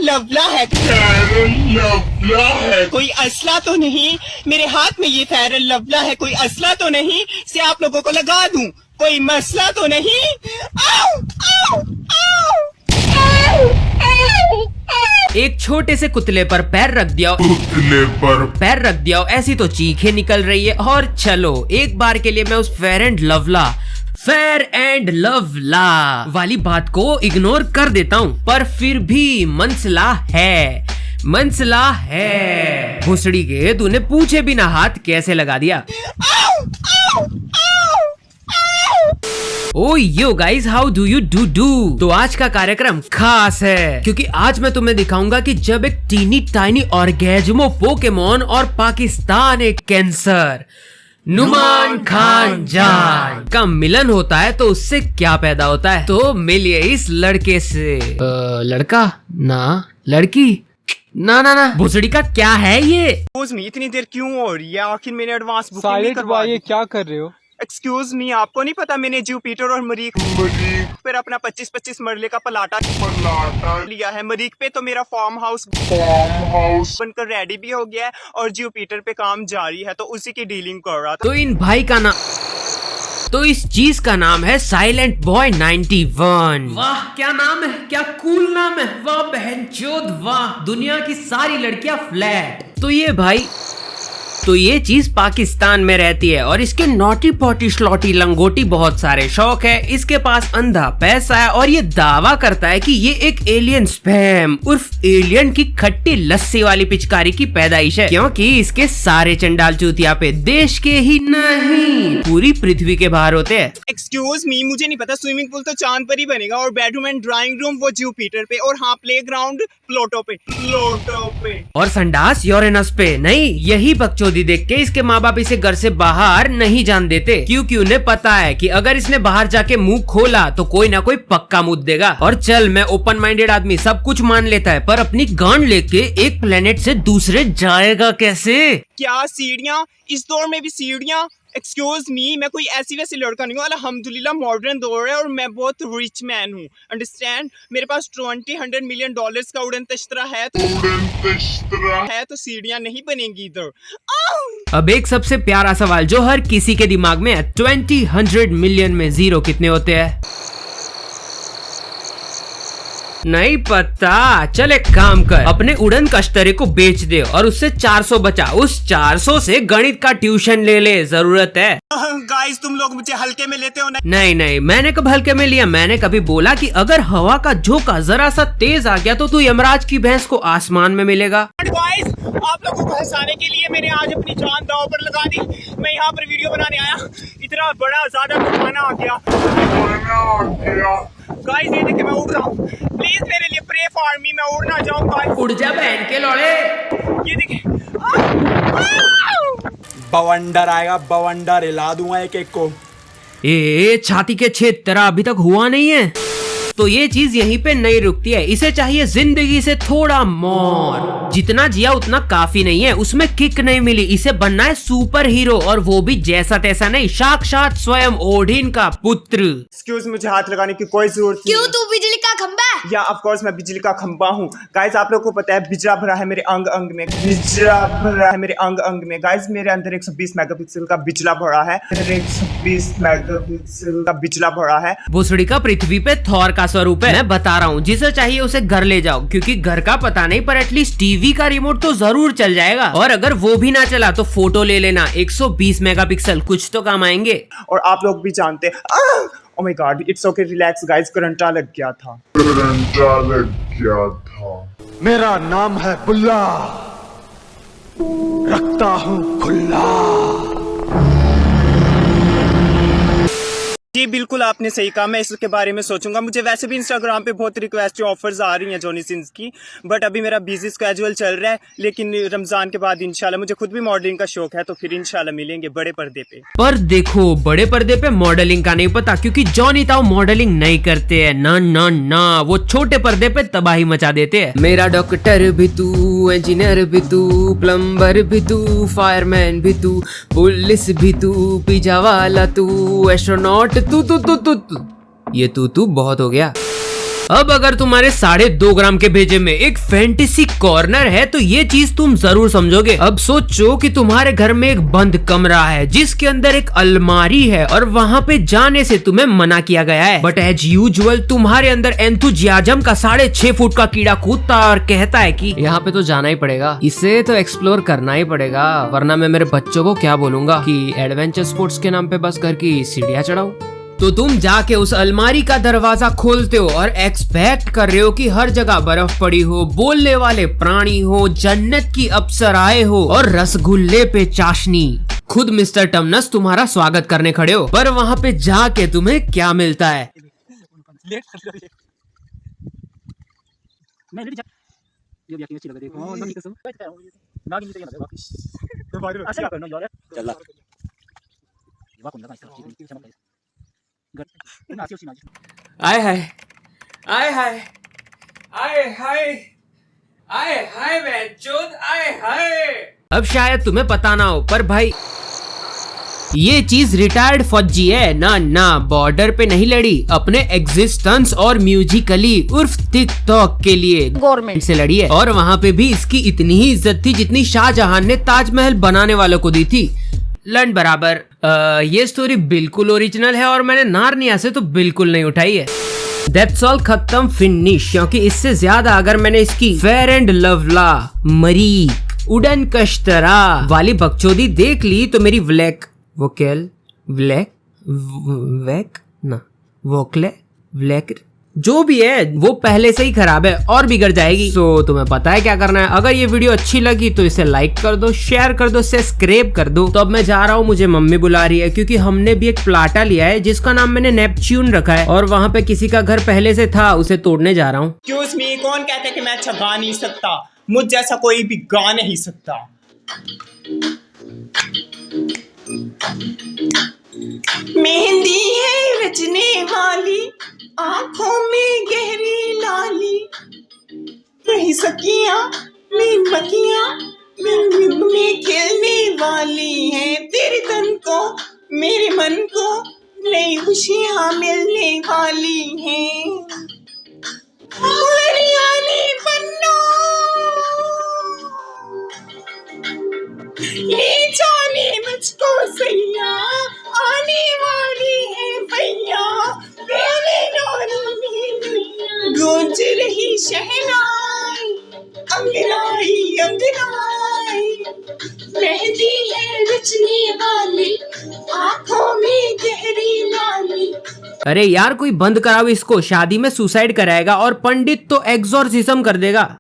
लवला है। कोई असला तो नहीं? मेरे हाथ में ये फेयर लवला है, कोई असला तो नहीं से आप लोगों को लगा दूं? कोई मसला तो नहीं? आओ, आओ, आओ, आओ, आओ। एक छोटे से कुतले पर पैर रख दिया, ऐसी तो चीखें निकल रही है। और चलो एक बार के लिए मैं उस फेयर एंड लवला वाली बात को इग्नोर कर देता हूँ, पर फिर भी मंसला है। भुसड़ी के तूने पूछे बिना हाथ कैसे लगा दिया? Oh yo guys, how do you do? तो आज का कार्यक्रम खास है क्योंकि आज मैं तुम्हें दिखाऊंगा कि जब एक टीनी टाइनी ऑर्गेज्मो पोकेमोन और पाकिस्तान एक कैंसर नुमान खान जान का मिलन होता है तो उससे क्या पैदा होता है। तो मिलिए इस लड़के से। लड़का ना लड़की ना भुसड़ी का क्या है ये? इतनी देर क्यों हो रही है? आखिर मैंने एडवांस बुकिंग साइलेंट भाई, ये क्या कर रहे हो? एक्सक्यूज मी, आपको नहीं पता मैंने जुपिटर और मरीख पर अपना 25-25 मरले का पलाटा लिया है। मरीख पे तो मेरा फार्म हाउस बनकर रेडी भी हो गया है और जुपिटर पे काम जारी है, तो उसी की डीलिंग कर रहा था। तो इन भाई का नाम, तो इस चीज का नाम है साइलेंट बॉय 91। वाह क्या नाम है, क्या कूल नाम है। वाह बहनचोद वाह, दुनिया की सारी लड़कियां फ्लैट। तो ये चीज पाकिस्तान में रहती है और इसके नोटी पोटी स्लॉटी लंगोटी बहुत सारे शौक है। इसके पास अंधा पैसा है और ये दावा करता है कि ये एक एलियन स्पैम उर्फ एलियन की खट्टी लस्सी वाली पिचकारी की पैदाइश है, क्योंकि इसके सारे चंडाल चूतिया पे देश के ही नहीं पूरी पृथ्वी के बाहर होते हैं। एक्सक्यूज मी, मुझे नहीं पता। स्विमिंग पूल तो चांद पर ही बनेगा और बेडरूम एंड ड्राइंग रूम वो जुपिटर पे, और हाँ प्लेग्राउंड प्लूटो पे और संडास यूरेनस पे नहीं। यही बकचोदी देख के इसके माँ बाप इसे घर से बाहर नहीं जान देते, क्योंकि उन्हें पता है कि अगर इसने बाहर जाके मुंह खोला तो कोई ना कोई पक्का मुद्द देगा। और चल, मैं ओपन माइंडेड आदमी सब कुछ मान लेता है, पर अपनी गांड लेके एक प्लेनेट से दूसरे जाएगा कैसे? क्या सीढ़ियाँ? इस दौर में भी सीढ़ियाँ? एक्सक्यूज मी, मैं कोई ऐसी वैसी लड़का नहीं हूँ। अल्हम्दुलिल्लाह मॉडर्न दौर है और मैं बहुत रिच मैन हूँ, अंडरस्टैंड। मेरे पास 100 मिलियन डॉलर्स का उड़न तश्तरा है तो सीढ़ियाँ नहीं बनेंगी इधर। अब एक सबसे प्यारा सवाल जो हर किसी के दिमाग में है, 100 मिलियन में जीरो कितने होते हैं? नहीं पता? चल एक काम कर, अपने उड़न कश्तरे को बेच दे और उससे 400 बचा। उस 400 से गणित का ट्यूशन ले ले, जरूरत है। गाइस तुम लोग मुझे हल्के में लेते हो ना? नहीं, मैंने कब हल्के में लिया? मैंने कभी बोला कि अगर हवा का झोंका जरा सा तेज आ गया तो तू यमराज की भैंस को आसमान में मिलेगा। गाइस आप लोगों को हंसाने के लिए मैंने आज अपनी जान दांव पर लगा दी। मैं यहाँ पर वीडियो बनाने आया, इतना बड़ा ज्यादा तूफान आ गया। गाइस ये देखिए मैं उड़ रहा हूँ, प्लीज मेरे लिए प्रे फॉर मी, मैं उड़ ना जाऊँ गाइस। उड़ जा बहन के लौड़े। ये देखिए बवंडर आएगा, बवंडर हिला दूंगा एक एक को। छाती के छेद तेरा अभी तक हुआ नहीं है? तो ये चीज यहीं पे नहीं रुकती है, इसे चाहिए जिंदगी से थोड़ा मोर। जितना जिया उतना काफी नहीं है, उसमें किक नहीं मिली। इसे बनना है सुपर हीरो, और वो भी जैसा तैसा नहीं, साक्षात स्वयं ओडिन का पुत्र। एक्सक्यूज, मुझे हाथ लगाने की कोई जरूरत नहीं। क्यों, तू बिजली का खंबा है? या ऑफ कोर्स मैं बिजली का खंबा हूँ। गाइस आप लोगों को पता है बिजला भरा है मेरे अंग अंग में, बिजला भरा है मेरे अंग अंग में। गाइस मेरे अंदर 120 मेगापिक्सल का बिजला भरा है, 120 मेगापिक्सल का बिजला भरा है। भोसड़ी का पृथ्वी पे थॉर का स्वरूप है। मैं बता रहा हूँ, जिसे चाहिए उसे घर ले जाओ, क्योंकि घर का पता नहीं पर एटलीस्ट टीवी का रिमोट तो जरूर चल जाएगा। और अगर वो भी ना चला तो फोटो ले लेना, 120 मेगापिक्सल कुछ तो काम आएंगे। और आप लोग भी जानते, oh my god, it's okay, relax guys, करंटा लग गया था। मेरा नाम है बुल्ला, रखता हूँ खुला। जी बिल्कुल आपने सही कहा, मैं इसके बारे में सोचूंगा। मुझे वैसे भी इंस्टाग्राम पे बहुत रिक्वेस्ट ऑफर्स आ रही हैं जॉनी सिंस की, बट अभी मेरा बिजी स्केड्यूल चल रहा है। लेकिन रमजान के बाद इंशाल्लाह, मुझे खुद भी मॉडलिंग का शौक है, तो फिर इंशाल्लाह मिलेंगे बड़े पर्दे पे। पर देखो, बड़े पर्दे पे मॉडलिंग का नहीं पता, क्योंकि जॉनी ताऊ मॉडलिंग नहीं करते हैं। ना ना ना, वो छोटे पर्दे पे तबाही मचा देते हैं। मेरा डॉक्टर भी तू, इंजीनियर भी तू, प्लम्बर भी तू, फायरमैन भी तू, पुलिस भी तू, पिज्जा वाला तू, एस्ट्रोनॉट तू। ये तू बहुत हो गया। अब अगर तुम्हारे 2.5 ग्राम के भेजे में एक फैंटेसी कॉर्नर है तो ये चीज तुम जरूर समझोगे। अब सोचो कि तुम्हारे घर में एक बंद कमरा है जिसके अंदर एक अलमारी है और वहाँ पे जाने से तुम्हें मना किया गया है, बट एज यूजुअल तुम्हारे अंदर एंथुजियाज्म का 6.5 फुट का कीड़ा कूदता और कहता है कि यहाँ पे तो जाना ही पड़ेगा, इसे तो एक्सप्लोर करना ही पड़ेगा, वरना मैं मेरे बच्चों को क्या बोलूंगा कि एडवेंचर स्पोर्ट्स के नाम पे बस घर की सीढ़ियाँ चढ़ाऊं। तो तुम जाके उस अलमारी का दरवाजा खोलते हो और एक्सपेक्ट कर रहे हो कि हर जगह बर्फ पड़ी हो, बोलने वाले प्राणी हो, जन्नत की अप्सराएं हो और रसगुल्ले पे चाशनी। खुद मिस्टर टमनस तुम्हारा स्वागत करने खड़े हो, पर वहाँ पे जाके तुम्हें क्या मिलता है? आय हाय आय हाय आय हाय आय हाय बेंचोद आय हाय। अब शायद तुम्हें पता ना हो पर भाई ये चीज रिटायर्ड फौजी है ना, बॉर्डर पे नहीं लड़ी, अपने एग्जिस्टेंस और म्यूजिकली उर्फ टिकटॉक के लिए गवर्नमेंट से लड़ी है, और वहाँ पे भी इसकी इतनी ही इज्जत थी जितनी शाहजहां ने ताजमहल बनाने वालों को दी थी, लंड बराबर। ये स्टोरी बिल्कुल ओरिजिनल है और मैंने नार्निया से तो बिल्कुल नहीं उठाई है। दैट्स ऑल, खत्म, फिनिश। क्योंकि इससे ज्यादा अगर मैंने इसकी फेयर एंड लवला, मरी, उड़न कश्तरा वाली बकचोदी देख ली तो मेरी वोकले जो भी है वो पहले से ही खराब है और बिगड़ जाएगी। तो तुम्हें पता है क्या करना है। अगर ये वीडियो अच्छी लगी तो इसे लाइक कर दो, शेयर कर दो, सब्सक्राइब कर दो। तो अब मैं जा रहा हूँ, मुझे मम्मी बुला रही है क्योंकि हमने भी एक प्लाटा लिया है जिसका नाम मैंने नेपच्यून रखा है और वहाँ पे किसी का घर पहले से था, उसे तोड़ने जा रहा हूँ। एक्सक्यूज मी, कौन कहता है कि मैं अच्छा गा नहीं सकता? मुझ जैसा कोई भी गा नहीं सकता। मेहंदी है रचने वाली, आंखों में गहरी लाली, कहीं सकियां मेंबकियां में खेलने वाली हैं, तेरे तन को मेरे मन को नई खुशियां मिलने वाली हैं। हरियाणी बन्नो ले जाने मुझको सैया, आने वाली है भैया, गूंज रही शहनाई, अंगनाई अंगनाई, मेहंदी है रचने वाली, आंखों में गहरी लाली। अरे यार कोई बंद कराओ इसको, शादी में सुसाइड कराएगा और पंडित तो एक्सोर्सिज्म कर देगा।